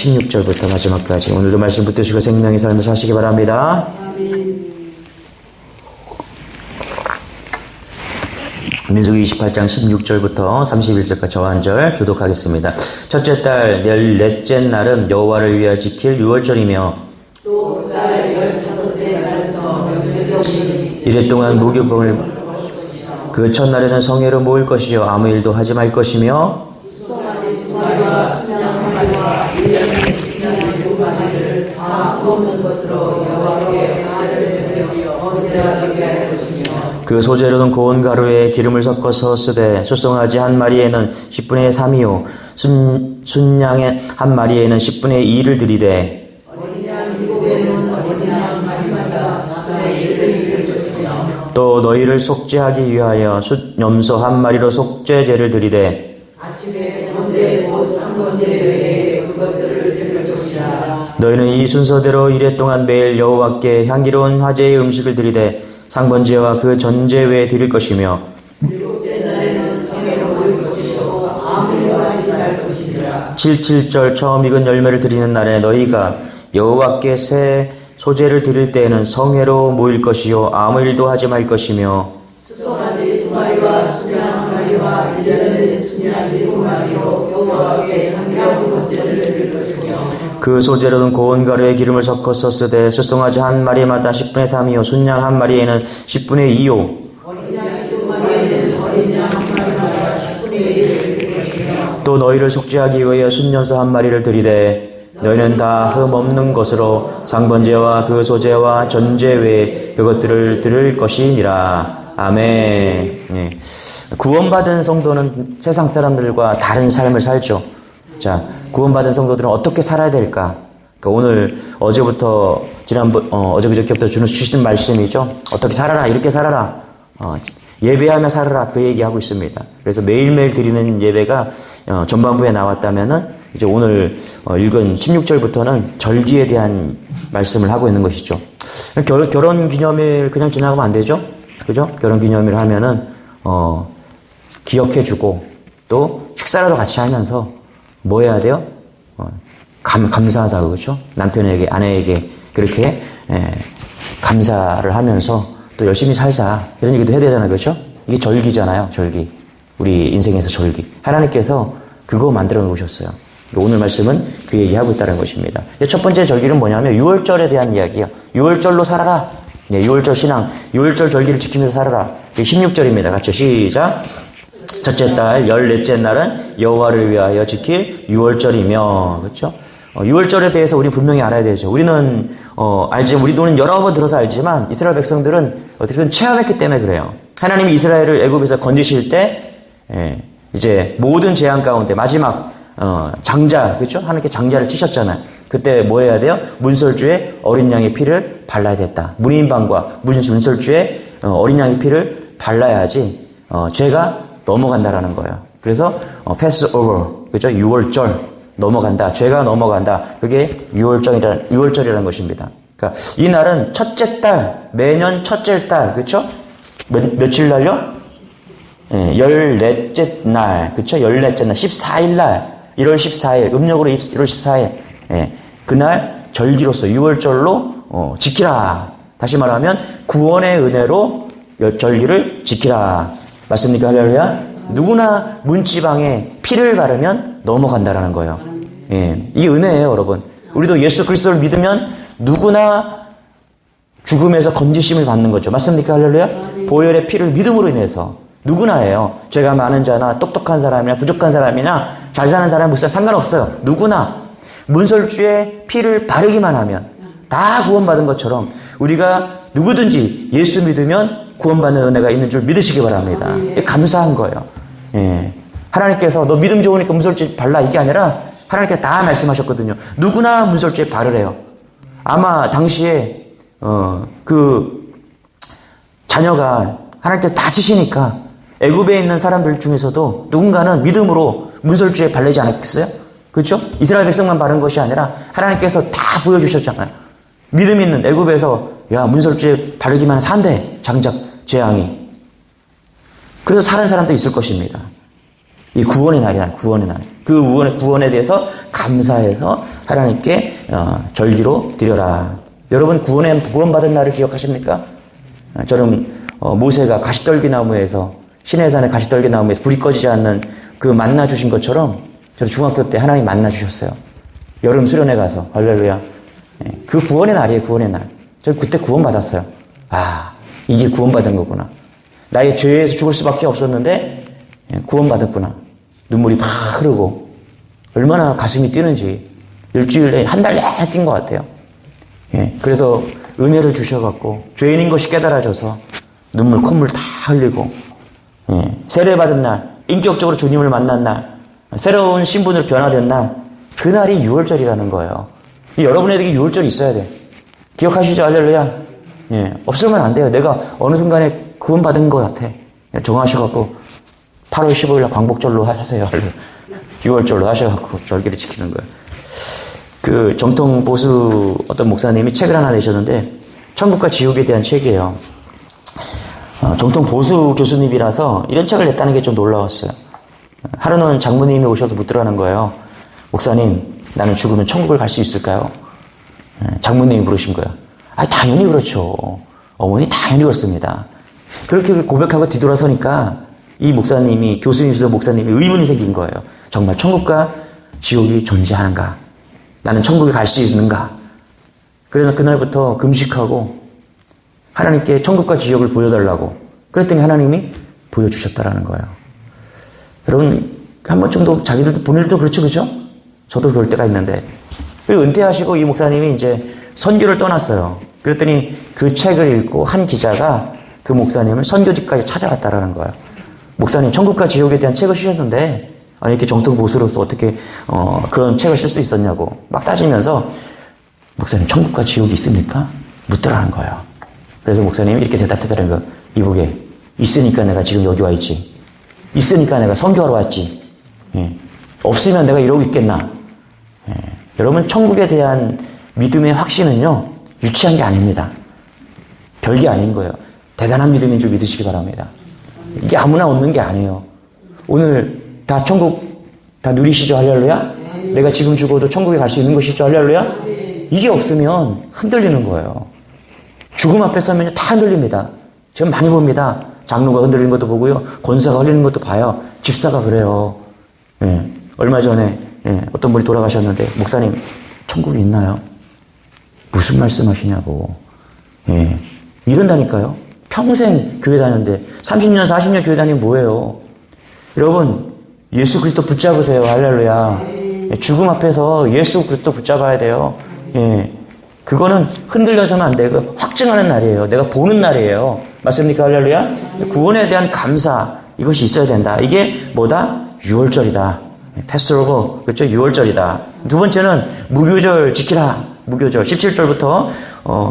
16절부터 마지막까지 오늘도 말씀 붙드시고 생명의 삶을 사시기 바랍니다. 민수기 28장 16절부터 31절까지 저 한 절 교독하겠습니다. 첫째 달 14째 날은 여호와를 위하여 지킬 유월절이며 또 달 15째 날부터 명절이 이래 동안 무교병을 그 첫날에는 성회로 모일 것이요 아무 일도 하지 말 것이며 수송아지 2마리와 순양 1마리와 1년의 순양의 2마리를 다 먹는 것으로 여호와께 하나를 드려 언제하게 할 것이며 그 소재로는 고운 가루에 기름을 섞어서 쓰되 수송아지 한 마리에는 10분의 3이요 순양의 한 마리에는 10분의 2를 드리되 어린 양 7에는 어린 양 마리마다 10분의 1을 드릴 것이며 또 너희를 속죄하기 위하여 숫염소 한 마리로 속죄제를 드리되 아침에 번제 곧 상번제에 그것들을 드릴 것이라. 너희는 이 순서대로 이래 동안 매일 여호와께 향기로운 화제의 음식을 드리되 상번제와 그 전제 외에 드릴 것이며 7째 날에는 성회로 모일 것이요 아무 일도 하지 말 것이니라. 7.7절 처음 익은 열매를 드리는 날에 너희가 여호와께 새 소제를 드릴 때에는 성회로 모일 것이요 아무 일도 하지 말 것이며 수송아지 2마리와 순양 1마리와 1년의 순양 7마리로 여호와께 향기로운 번제를 드릴 것이며 그 소재로는 고운 가루에 기름을 섞어서 쓰되 수송아지 한 마리마다 10분의 3이요 순양 한 마리에는 10분의 2요 어린 양 7마리에는 어린 양 1마리마다 10분의 1을 드릴 것이며 또 너희를 속죄하기 위하여 순염소 한 마리를 드리되 너희는 다 흠 없는 것으로 상번제와 그 소제와 전제 외에 그것들을 드릴 것이니라. 아멘. 예. 구원받은 성도는 세상 사람들과 다른 삶을 살죠. 자, 구원받은 성도들은 어떻게 살아야 될까? 그러니까 오늘 어제부터 어제 그저께부터 주시는 말씀이죠. 어떻게 살아라, 이렇게 살아라. 예배하며 살아라, 그 얘기하고 있습니다. 그래서 매일매일 드리는 예배가 전반부에 나왔다면은 이제 오늘 읽은 16절부터는 절기에 대한 말씀을 하고 있는 것이죠. 결혼 기념일 그냥 지나가면 안 되죠? 그죠? 결혼 기념일 하면은 기억해주고 또 식사라도 같이 하면서 뭐 해야 돼요? 감사하다고, 그렇죠? 남편에게, 아내에게 그렇게 감사를 하면서 또 열심히 살자, 이런 얘기도 해야 되잖아요, 그렇죠? 이게 절기잖아요, 절기. 우리 인생에서 절기. 하나님께서 그거 만들어 놓으셨어요. 오늘 말씀은 그 얘기하고 있다는 것입니다. 첫 번째 절기는 뭐냐면 6월절에 대한 이야기예요. 6월절로 살아라. 6월절 신앙, 6월절 절기를 지키면서 살아라. 16절입니다. 같이 시작. 첫째 달 14째 날은 여호와를 위하여 지킬 6월절이며, 그렇죠? 6월절에 대해서 우리 분명히 알아야 되죠. 우리는 우리는 여러 번 들어서 알지만 이스라엘 백성들은 어떻게든 체험했기 때문에 그래요. 하나님이 이스라엘을 애굽에서 건지실 때 이제 모든 재앙 가운데 마지막 장자, 그렇죠? 하나님께 장자를 치셨잖아요. 그때 뭐 해야 돼요? 문설주에 어린 양의 피를 발라야 됐다. 문인방과 문설주에 어린 양의 피를 발라야지 죄가 넘어간다라는 거예요. 그래서 패스오버, 그렇죠? 6월절 넘어간다. 죄가 넘어간다. 그게 6월절이라는 것입니다. 그러니까 이 날은 첫째 달, 매년 첫째 달, 그렇죠? 며칠 날요? 14째 날, 그렇죠? 14째 날, 14일 날, 1월 14일, 음력으로 1월 14일, 그날 절기로서 6월절로 지키라. 다시 말하면 구원의 은혜로 절기를 지키라. 맞습니까? 할렐루야? 누구나 문지방에 피를 바르면 넘어간다라는 거예요. 이게 은혜예요, 여러분. 우리도 예수 그리스도를 믿으면 누구나 죽음에서 건지심을 받는 거죠. 맞습니까? 할렐루야? 보혈의 피를 믿음으로 인해서 누구나예요. 죄가 많은 자나 똑똑한 사람이나 부족한 사람이나 잘 사는 사람, 못 사는 사람 상관없어요. 누구나 문설주에 피를 바르기만 하면 다 구원받은 것처럼 우리가 누구든지 예수 믿으면 구원받는 은혜가 있는 줄 믿으시기 바랍니다. 감사한 거예요. 하나님께서 너 믿음 좋으니까 문설주에 발라, 이게 아니라 하나님께서 다 말씀하셨거든요. 누구나 문설주에 바르래요. 아마 당시에 그 자녀가 하나님께서 다 치시니까 애굽에 있는 사람들 중에서도 누군가는 믿음으로 문설주에 바르지 않았겠어요? 그렇죠? 이스라엘 백성만 바른 것이 아니라 하나님께서 다 보여주셨잖아요. 믿음 있는 애굽에서 야, 문설주에 바르기만 산대, 장작 재앙이. 그래서 사는 사람도 있을 것입니다. 이 구원의 날이야, 구원의 날. 그 구원에 대해서 감사해서 하나님께 절기로 드려라. 여러분 구원받은 날을 기억하십니까? 저는 모세가 가시떨기나무에서 시내산의 가시떨기나무에서 불이 꺼지지 않는 그 만나 주신 것처럼 저는 중학교 때 하나님 만나 주셨어요. 여름 수련회 가서 할렐루야. 그 구원의 날이에요. 구원의 날. 저는 그때 구원받았어요. 아, 이게 구원받은 거구나. 나의 죄에서 죽을 수밖에 없었는데 구원받았구나. 눈물이 막 흐르고 얼마나 가슴이 뛰는지 일주일 내에 한 달 내내 뛴 것 같아요. 그래서 은혜를 주셔갖고 죄인인 것이 깨달아져서 눈물 콧물 다 흘리고 세례받은 날, 인격적으로 주님을 만난 날, 새로운 신분으로 변화된 날, 그날이 6월절이라는 거예요. 여러분에게 6월절이 있어야 돼. 기억하시죠? 할렐루야. 없으면 안 돼요. 내가 어느 순간에 구원받은 것 같아. 정하셔갖고 8월 15일 날 광복절로 하세요. 6월절로 하셔갖고 절기를 지키는 거예요. 그 정통 보수 어떤 목사님이 책을 하나 내셨는데 천국과 지옥에 대한 책이에요. 정통 보수 교수님이라서 이런 책을 냈다는 게 좀 놀라웠어요. 하루는 장모님이 오셔서 묻더라는 거예요. 목사님, 나는 죽으면 천국을 갈 수 있을까요? 장모님이 물으신 거예요. 아, 당연히 그렇죠. 어머니 당연히 그렇습니다. 그렇게 고백하고 뒤돌아서니까 이 목사님이, 교수님이서 목사님이 의문이 생긴 거예요. 정말 천국과 지옥이 존재하는가? 나는 천국에 갈 수 있는가? 그래서 그날부터 금식하고 하나님께 천국과 지옥을 보여달라고 그랬더니 하나님이 보여주셨다라는 거예요. 여러분, 한 번 정도 자기들도 본인들도 그렇죠, 그죠? 저도 그럴 때가 있는데. 그리고 은퇴하시고 이 목사님이 이제 선교를 떠났어요. 그랬더니 그 책을 읽고 한 기자가 그 목사님을 선교지까지 찾아갔다라는 거예요. 목사님, 천국과 지옥에 대한 책을 쓰셨는데, 아니, 이렇게 정통 보수로서 어떻게, 그런 책을 쓸 수 있었냐고 막 따지면서, 목사님, 천국과 지옥이 있습니까? 묻더라는 거예요. 그래서 목사님이 이렇게 대답했다는 거, 이보게, 있으니까 내가 지금 여기 와 있지. 있으니까 내가 선교하러 왔지. 없으면 내가 이러고 있겠나. 여러분, 천국에 대한 믿음의 확신은요, 유치한 게 아닙니다. 별게 아닌 거예요. 대단한 믿음인 줄 믿으시기 바랍니다. 이게 아무나 얻는 게 아니에요. 오늘 다 천국 다 누리시죠? 할렐루야? 내가 지금 죽어도 천국에 갈 수 있는 것이죠? 할렐루야? 이게 없으면 흔들리는 거예요. 죽음 앞에 서면 다 흔들립니다. 지금 많이 봅니다. 장로가 흔들리는 것도 보고요. 권사가 흔들리는 것도 봐요. 집사가 그래요. 얼마 전에 어떤 분이 돌아가셨는데, 목사님, 천국이 있나요? 무슨 말씀하시냐고. 이런다니까요. 평생 교회 다녔는데 30년, 40년 교회 다니면 뭐예요? 여러분, 예수 그리스도 붙잡으세요. 할렐루야. 죽음 앞에서 예수 그리스도 붙잡아야 돼요. 그거는 흔들려서는 안 되고 확증하는 날이에요. 내가 보는 날이에요. 맞습니까? 할렐루야. 구원에 대한 감사, 이것이 있어야 된다. 이게 뭐다? 6월절이다. 패스오버, 그렇죠? 6월절이다. 두 번째는 무교절 지키라. 무교절 17절부터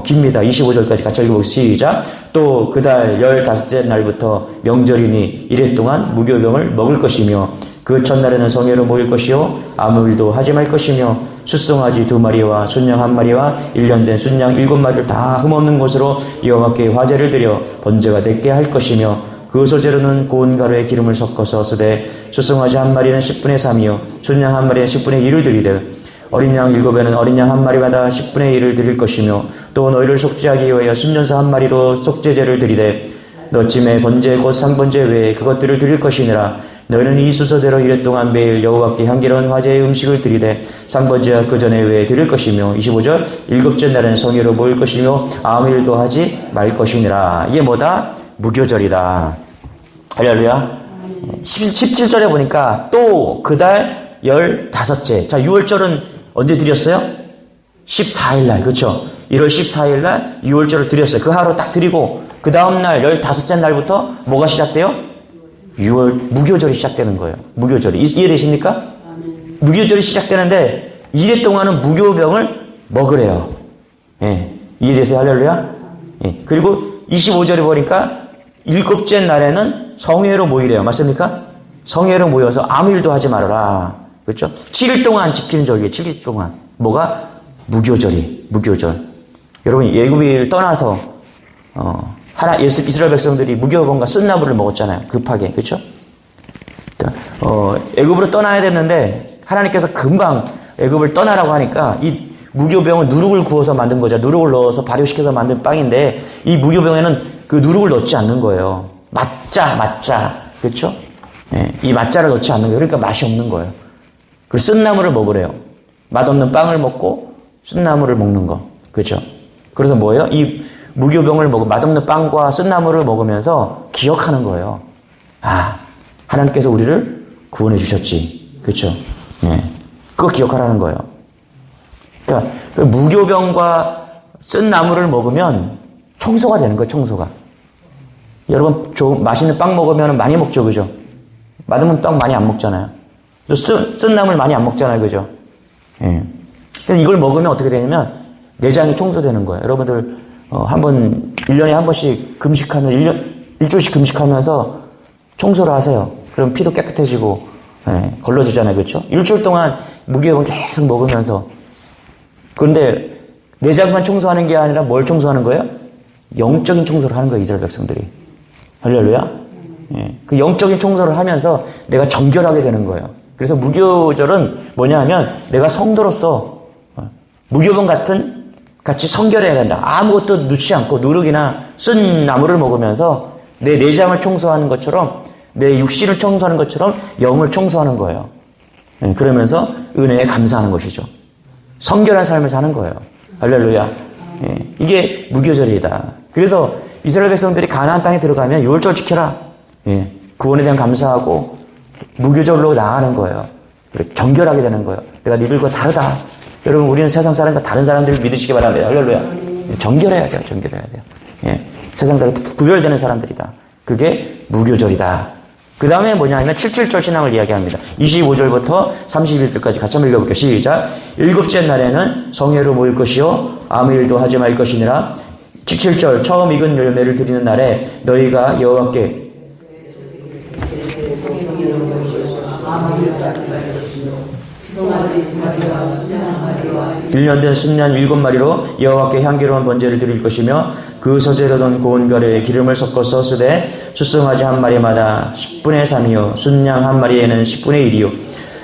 깁니다. 25절까지 같이 읽어보시죠. 시작. 또 그달 15째 날부터 명절이니 이래 동안 무교병을 먹을 것이며 그 첫날에는 성회로 모일 것이요 아무 일도 하지 말 것이며 숫송아지 2마리와 순양 1마리와 1년 된 순양 7마리를 다 흠없는 곳으로 여호와께 화제를 드려 번제가 되게 할 것이며 그 소재로는 고운 가루에 기름을 섞어서 쓰되 숫송아지 1마리는 10분의 3이요 순양 1마리는 10분의 1을 드리되 어린 양 7에는 어린 양 1마리마다 10분의 1을 드릴 것이며 또 너희를 속죄하기 위하여 순년사 1마리로 속죄제를 드리되 너쯤에 번제 곧 상번제 외에 그것들을 드릴 것이니라. 너희는 이 순서대로 이래 동안 매일 여호와께 향기로운 화제의 음식을 드리되 상번제와 그 전에 외에 드릴 것이며 25절 7째 날은 성회로 모일 것이며 아무 일도 하지 말 것이니라. 이게 뭐다? 무교절이다. 할렐루야. 17절에 보니까 또 그달 15째. 자, 6월절은 언제 드렸어요? 14일 날, 그렇죠? 1월 14일 날 6월절을 드렸어요. 그 하루 딱 드리고 그 다음 날 15째 날부터 뭐가 시작돼요? 6월 무교절이 시작되는 거예요. 무교절이. 이해되십니까? 무교절이 시작되는데 이래 동안은 무교병을 먹으래요. 이해되세요? 할렐루야? 그리고 25절에 보니까 7째 날에는 성회로 모이래요. 맞습니까? 성회로 모여서 아무 일도 하지 말아라. 그렇죠? 7일 동안 지키는 절기에 7일 동안. 뭐가? 무교절. 여러분, 예굽을 떠나서, 이스라엘 백성들이 무교병과 쓴나물을 먹었잖아요. 급하게. 그렇죠? 애굽으로 떠나야 됐는데 하나님께서 금방 애굽을 떠나라고 하니까 이 무교병은 누룩을 구워서 만든 거죠. 누룩을 넣어서 발효시켜서 만든 빵인데 이 무교병에는 그 누룩을 넣지 않는 거예요. 맛자. 그렇죠? 예, 이 맛자를 넣지 않는 거예요. 그러니까 맛이 없는 거예요. 그리고 쓴나물을 먹으래요. 맛없는 빵을 먹고 쓴나물을 먹는 거. 그렇죠? 그래서 뭐예요? 이 무교병을 먹고 맛없는 빵과 쓴나물을 먹으면서 기억하는 거예요. 아, 하나님께서 우리를 구원해 주셨지. 그렇죠? 예. 그거 기억하라는 거예요. 그러니까 그 무교병과 쓴나물을 먹으면 청소가 되는 거예요. 청소가. 여러분 맛있는 빵 먹으면 많이 먹죠. 그죠? 맛없는 빵 많이 안 먹잖아요. 쓴나물 많이 안 먹잖아요. 그죠? 예. 그래서 이걸 먹으면 어떻게 되냐면 내장이 청소되는 거예요. 여러분들 1년에 한 번씩 금식하면 1조씩 금식하면서 청소를 하세요. 그럼 피도 깨끗해지고 예, 걸러지잖아요. 그렇죠? 일주일 동안 무교병 계속 먹으면서. 그런데 내장만 청소하는 게 아니라 뭘 청소하는 거예요? 영적인 청소를 하는 거예요. 이스라엘 백성들이. 할렐루야. 예, 그 영적인 청소를 하면서 내가 정결하게 되는 거예요. 그래서 무교절은 뭐냐 하면 내가 성도로서 무교병 같이 성결해야 된다. 아무것도 넣지 않고 누룩이나 쓴 나물을 먹으면서 내 내장을 청소하는 것처럼 내 육신을 청소하는 것처럼 영을 청소하는 거예요. 예, 그러면서 은혜에 감사하는 것이죠. 성결한 삶을 사는 거예요. 할렐루야. 예, 이게 무교절이다. 그래서 이스라엘 백성들이 가나안 땅에 들어가면 유월절 지켜라. 예, 구원에 대한 감사하고 무교절로 나가는 거예요. 정결하게 되는 거예요. 내가 니들과 다르다. 여러분 우리는 세상 사람과 다른 사람들을 믿으시기 바랍니다. 할렐루야. 정결해야 돼요. 정결해야 돼요. 예, 세상 사람과 구별되는 사람들이다. 그게 무교절이다. 그 다음에 뭐냐면 77절 신앙을 이야기합니다. 25절부터 31절까지 같이 한번 읽어볼게요. 시작. 일곱째 날에는 성회로 모일 것이요 아무 일도 하지 말 것이니라. 77절 처음 익은 열매를 드리는 날에 너희가 여호와께 1년 된 순양 7마리로 여호와께 향기로운 번제를 드릴 것이며 그 소재로 든 고운 가루에 기름을 섞어서 쓰되 수송아지 한 마리마다 10분의 3이요 순양 한 마리에는 10분의 1이요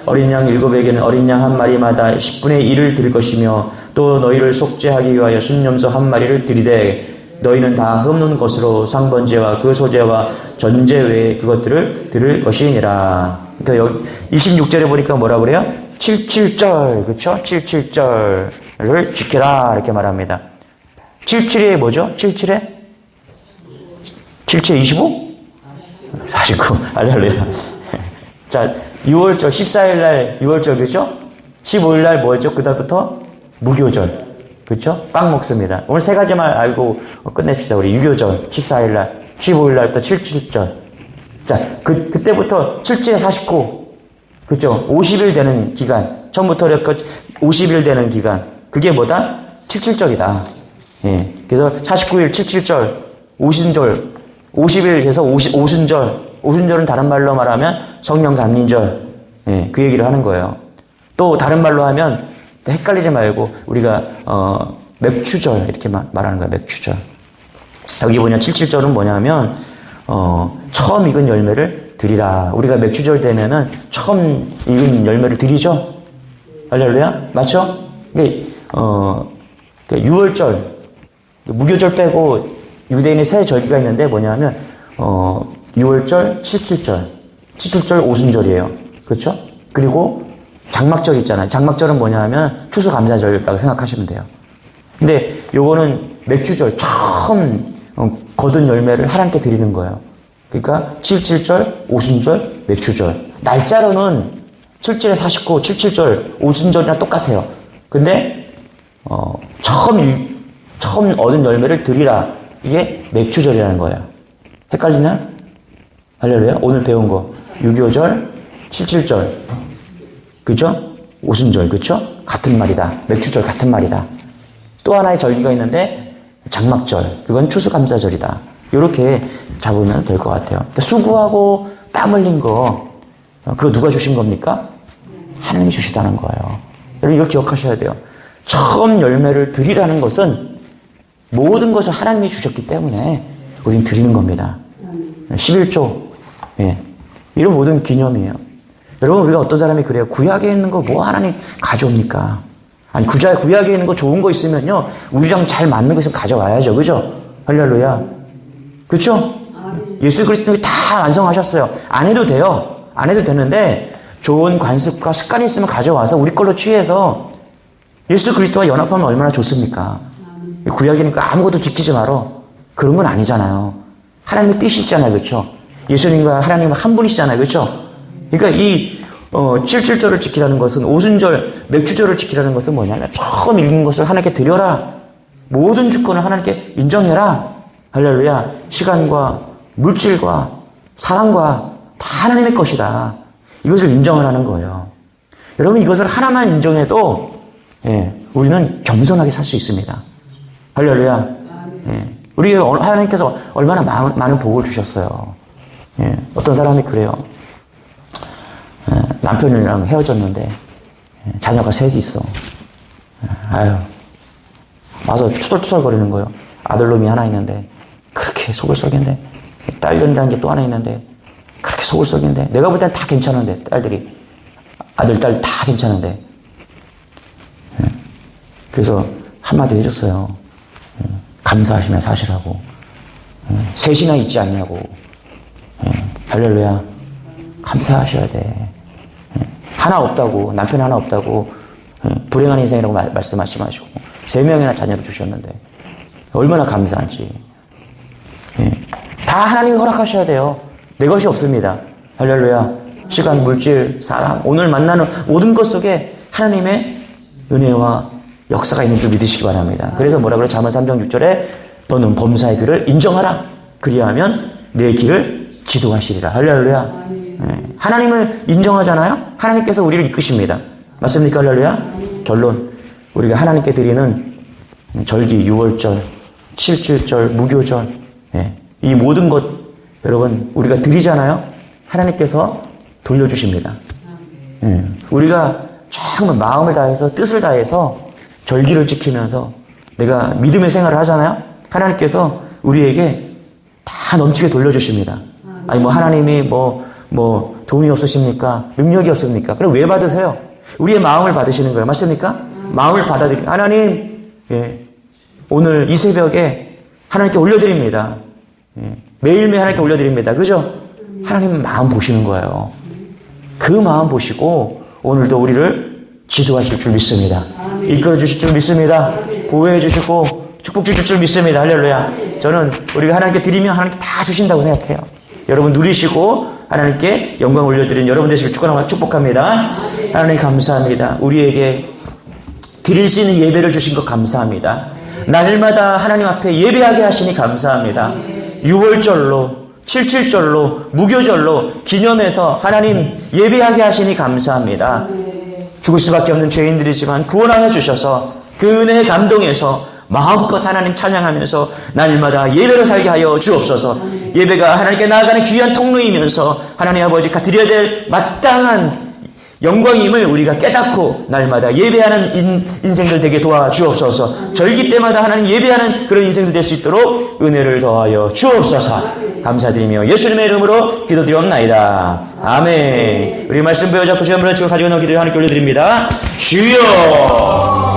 어린 양 7에게는 어린 양 한 마리마다 10분의 1을 드릴 것이며 또 너희를 속죄하기 위하여 순염소 한 마리를 드리되 너희는 다 흠는 것으로 상번제와 그 소제와 전제 외에 그것들을 드릴 것이니라. 그러니까 여기 26절에 보니까 뭐라 그래요? 77절, 그쵸? 77절을 지켜라 이렇게 말합니다. 77에 뭐죠? 77에 25? 49. 할렐루야. 자, 6월절 14일날 6월절 그죠? 15일날 뭐였죠? 그 다음부터 무교절. 그렇죠? 빵 먹습니다. 오늘 세 가지만 알고 끝냅시다. 우리 유교절 14일날, 15일날부터 77절. 자, 그때부터 77에 49. 그렇죠? 50일 되는 기간. 처음부터 이렇게 50일 되는 기간. 그게 뭐다? 77절이다. 예. 그래서 49일 77절, 오순절, 50일 해서 오순절. 오순절은 다른 말로 말하면 성령 감림절. 예. 그 얘기를 하는 거예요. 또 다른 말로 하면 헷갈리지 말고 우리가 맥추절 이렇게 말하는 거예요. 맥추절. 여기 뭐냐 77절은 뭐냐면 처음 익은 열매를 드리라. 우리가 맥추절 되면은 처음 익은 열매를 드리죠. 할렐루야. 맞죠? 이게 6월절 무교절 빼고 유대인의 세 절기가 있는데 뭐냐면 6월절, 77절 오순절이에요. 그렇죠? 그리고 장막절 있잖아요. 장막절은 뭐냐면 추수감사절이라고 생각하시면 돼요. 근데 요거는 맥추절 처음 거둔 열매를 하나님께 드리는 거예요. 그러니까 77절, 오순절, 맥추절. 날짜로는 77에 49, 77절, 오순절이랑 똑같아요. 근데 처음 얻은 열매를 드리라. 이게 맥추절이라는 거예요. 헷갈리나? 할렐루야. 오늘 배운 거 6.25절, 77절. 그죠? 오순절, 그죠? 같은 말이다. 맥추절 같은 말이다. 또 하나의 절기가 있는데 장막절, 그건 추수감사절이다. 이렇게 잡으면 될 것 같아요. 그러니까 수고하고 땀 흘린 거, 그거 누가 주신 겁니까? 하나님이 주시다는 거예요. 여러분 이걸 기억하셔야 돼요. 처음 열매를 드리라는 것은 모든 것을 하나님이 주셨기 때문에 우리는 드리는 겁니다. 11조, 예. 이런 모든 기념이에요. 여러분, 우리가 어떤 사람이 그래요. 구약에 있는 거 뭐 하나님 가져옵니까? 아니, 구약에 있는 거 좋은 거 있으면요, 우리랑 잘 맞는 거 있으면 가져와야죠. 그죠? 할렐루야. 그쵸? 예수 그리스도님이 다 완성하셨어요. 안 해도 돼요. 안 해도 되는데, 좋은 관습과 습관이 있으면 가져와서 우리 걸로 취해서 예수 그리스도와 연합하면 얼마나 좋습니까? 구약이니까 아무것도 지키지 말어. 그런 건 아니잖아요. 하나님의 뜻이 있잖아요. 그렇죠? 예수님과 하나님은 한 분이시잖아요. 그렇죠? 그러니까 이 7.7절을 지키라는 것은, 오순절, 맥주절을 지키라는 것은 뭐냐면, 처음 읽은 것을 하나님께 드려라. 모든 주권을 하나님께 인정해라. 할렐루야. 시간과 물질과 사랑과 다 하나님의 것이다. 이것을 인정하라는 거예요. 여러분, 이것을 하나만 인정해도 우리는 겸손하게 살 수 있습니다. 할렐루야. 우리 하나님께서 얼마나 많은 복을 주셨어요. 어떤 사람이 그래요. 남편이랑 헤어졌는데 자녀가 셋이 있어. 아유, 와서 투덜투덜 거리는 거예요. 아들놈이 하나 있는데 그렇게 속을 썩인데, 딸년이라는 게 또 하나 있는데 그렇게 속을 썩인데, 내가 볼 땐 다 괜찮은데, 딸들이, 아들, 딸 다 괜찮은데. 그래서 한마디 해줬어요. 감사하시며 사시라고. 셋이나 있지 않냐고. 할렐루야. 감사하셔야 돼. 하나 없다고, 남편 하나 없다고, 불행한 인생이라고 말씀하지 마시고, 3명이나 자녀를 주셨는데, 얼마나 감사한지. 다 하나님이 허락하셔야 돼요. 내 것이 없습니다. 할렐루야. 시간, 물질, 사랑, 오늘 만나는 모든 것 속에 하나님의 은혜와 역사가 있는 줄 믿으시기 바랍니다. 그래서 뭐라 그래요? 잠언 3장 6절에 너는 범사의 길을 인정하라. 그리하면 내 길을 지도하시리라. 할렐루야. 하나님을 인정하잖아요. 하나님께서 우리를 이끄십니다. 맞습니까? 할렐루야. 결론, 우리가 하나님께 드리는 절기, 6월절, 7.7절, 무교절, 이 모든 것 여러분 우리가 드리잖아요. 하나님께서 돌려주십니다. 우리가 정말 마음을 다해서 뜻을 다해서 절기를 지키면서 내가 믿음의 생활을 하잖아요. 하나님께서 우리에게 다 넘치게 돌려주십니다. 아니 뭐 하나님이 뭐 돈이 없으십니까? 능력이 없습니까? 그럼 왜 받으세요? 우리의 마음을 받으시는 거예요. 맞습니까? 마음을 받아들이고, 하나님, 오늘 이 새벽에 하나님께 올려드립니다. 매일매일 하나님께 올려드립니다. 그죠? 하나님은 마음 보시는 거예요. 그 마음 보시고 오늘도 우리를 지도하실 줄 믿습니다. 이끌어 주실 줄 믿습니다. 보호해 주시고 축복 주실 줄 믿습니다. 할렐루야. 저는 우리가 하나님께 드리면 하나님께 다 주신다고 생각해요. 여러분 누리시고 하나님께 영광 올려드리는 여러분 되시길 축복합니다. 하나님 감사합니다. 우리에게 드릴 수 있는 예배를 주신 것 감사합니다. 날마다 하나님 앞에 예배하게 하시니 감사합니다. 6월절로 7.7절로 무교절로 기념해서 하나님 예배하게 하시니 감사합니다. 죽을 수밖에 없는 죄인들이지만 구원하여 주셔서 그 은혜에 감동해서 마음껏 하나님 찬양하면서 날마다 예배로 살게 하여 주옵소서. 예배가 하나님께 나아가는 귀한 통로이면서 하나님 아버지가 드려야 될 마땅한 영광임을 우리가 깨닫고 날마다 예배하는 인생들 되게 도와주옵소서. 절기 때마다 하나님 예배하는 그런 인생들 될 수 있도록 은혜를 더하여 주옵소서. 감사드리며 예수님의 이름으로 기도드리옵나이다. 아멘. 우리 말씀 배워잡고 시간을 가지고 나온 기도를 하나님께 올려드립니다. 주여